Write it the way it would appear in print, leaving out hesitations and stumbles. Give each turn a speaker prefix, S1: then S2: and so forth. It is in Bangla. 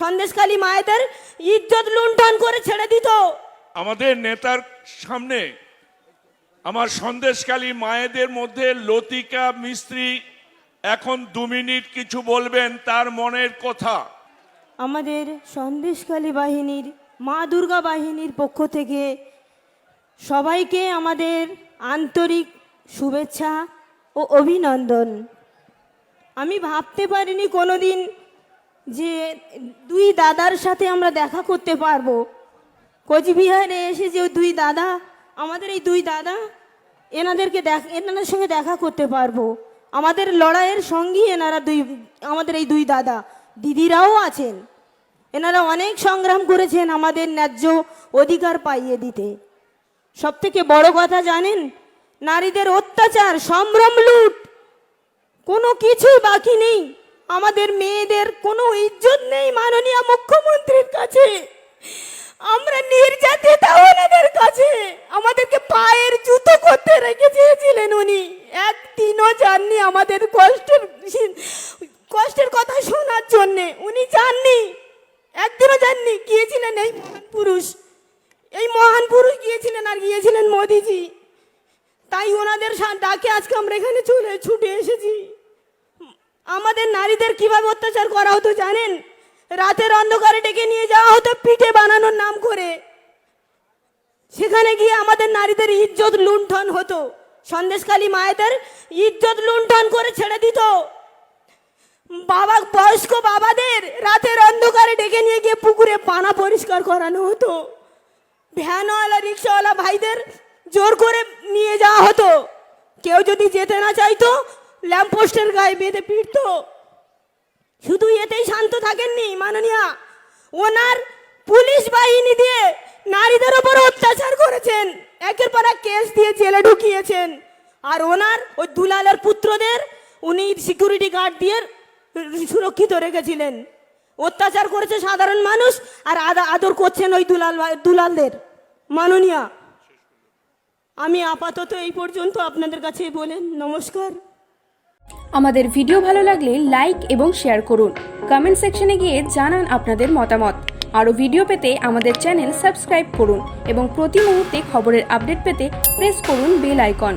S1: সন্দেশখালী মায়েদের ইজ্জত লুণ্ঠন করে ছেড়ে দিত।
S2: আমাদের নেতার সামনে আমার সন্দেশখালী মায়েদের মধ্যে লতিকা মিস্ত্রি এখন 2 মিনিট কিছু বলবেন তার মনের কথা।
S1: আমাদের সন্দেশখালী বাহিনীর মা দুর্গা বাহিনীর পক্ষ থেকে সবাইকে আমাদের আন্তরিক শুভেচ্ছা ও অভিনন্দন। আমি ভাবতে পারিনি কোনোদিন যে 2 দাদার সাথে আমরা দেখা করতে পারবো। কোচবিহারে এসে যে 2 দাদা, আমাদের এই 2 দাদা, এনাদের সঙ্গে দেখা করতে পারবো। আমাদের লড়াইয়ের সঙ্গী এনারা আমাদের এই 2 দাদা। দিদিরাও আছেন, এনারা অনেক সংগ্রাম করেছেন আমাদের ন্যায্য অধিকার পাইয়ে দিতে। সবথেকে বড় কথা জানেন, নারীদের অত্যাচার, সম্ভ্রম, লুট, কোনো কিছুই বাকি নেই। আমাদের মেয়েদের কোনো ইজ্জত নেই মাননীয় মুখ্যমন্ত্রীর কাছে। আমরা নির্যাতিত ওনাদের কাছে। আমাদেরকে পায়ের জুতো করতে রেখে দিয়েছিলেন উনি। একদিনও যাননি আমাদের কষ্টের কথা শোনার জন্যে। উনি যাননি, একদিনও যাননি। গিয়েছিলেন এই মহান পুরুষ গিয়েছিলেন, আর গিয়েছিলেন মোদিজি। তাই ওনাদের ডাকে আজকে আমরা এখানে ছুটে এসেছি। আমাদের নারীদের কিভাবে অত্যাচার করা হতো জানেন? রাতের অন্ধকারে ডেকে নিয়ে যাওয়া হতো পিঠে বানানোর নাম করে। সেখানে গিয়ে আমাদের নারীদের ইজ্জত লুণ্ঠন হতো। সন্দেশখালী মায়েদের ইজ্জত লুণ্ঠন করে ছেড়ে দিত। বয়স্ক বাবাদের রাতের অন্ধকারে ডেকে নিয়ে গিয়ে পুকুরে পানা পরিষ্কার করানো হতো। ভ্যানওয়ালা রিক্সাওয়ালা ভাইদের জোর করে নিয়ে যাওয়া হতো। কেউ যদি যেতে না চাইতো ল্যাম্পপোস্টের গায়ে বেঁধে পিটতো। শুধু এতেই শান্ত থাকেননি মাননীয়া, ওনার পুলিশ বাহিনী দিয়ে নারীদের ওপর অত্যাচার করেছেন, একের পর এক কেস দিয়ে জেলে ঢুকিয়েছেন। আর ওনার ওই দুলালের পুত্রদের উনি সিকিউরিটি গার্ড দিয়ে সুরক্ষিত রেখেছিলেন। অত্যাচার করেছে সাধারণ মানুষ, আর আদর করছেন ওই দুলালদের। মাননীয়া, আমি আপাতত এই পর্যন্ত আপনাদের কাছে বলেন নমস্কার।
S3: আমাদের ভিডিও ভালো লাগলে লাইক এবং শেয়ার করুন। কমেন্ট সেকশনে গিয়ে জানান আপনাদের মতামত। আরও ভিডিও পেতে আমাদের চ্যানেল সাবস্ক্রাইব করুন এবং প্রতি মুহূর্তে খবরের আপডেট পেতে প্রেস করুন বেল আইকন।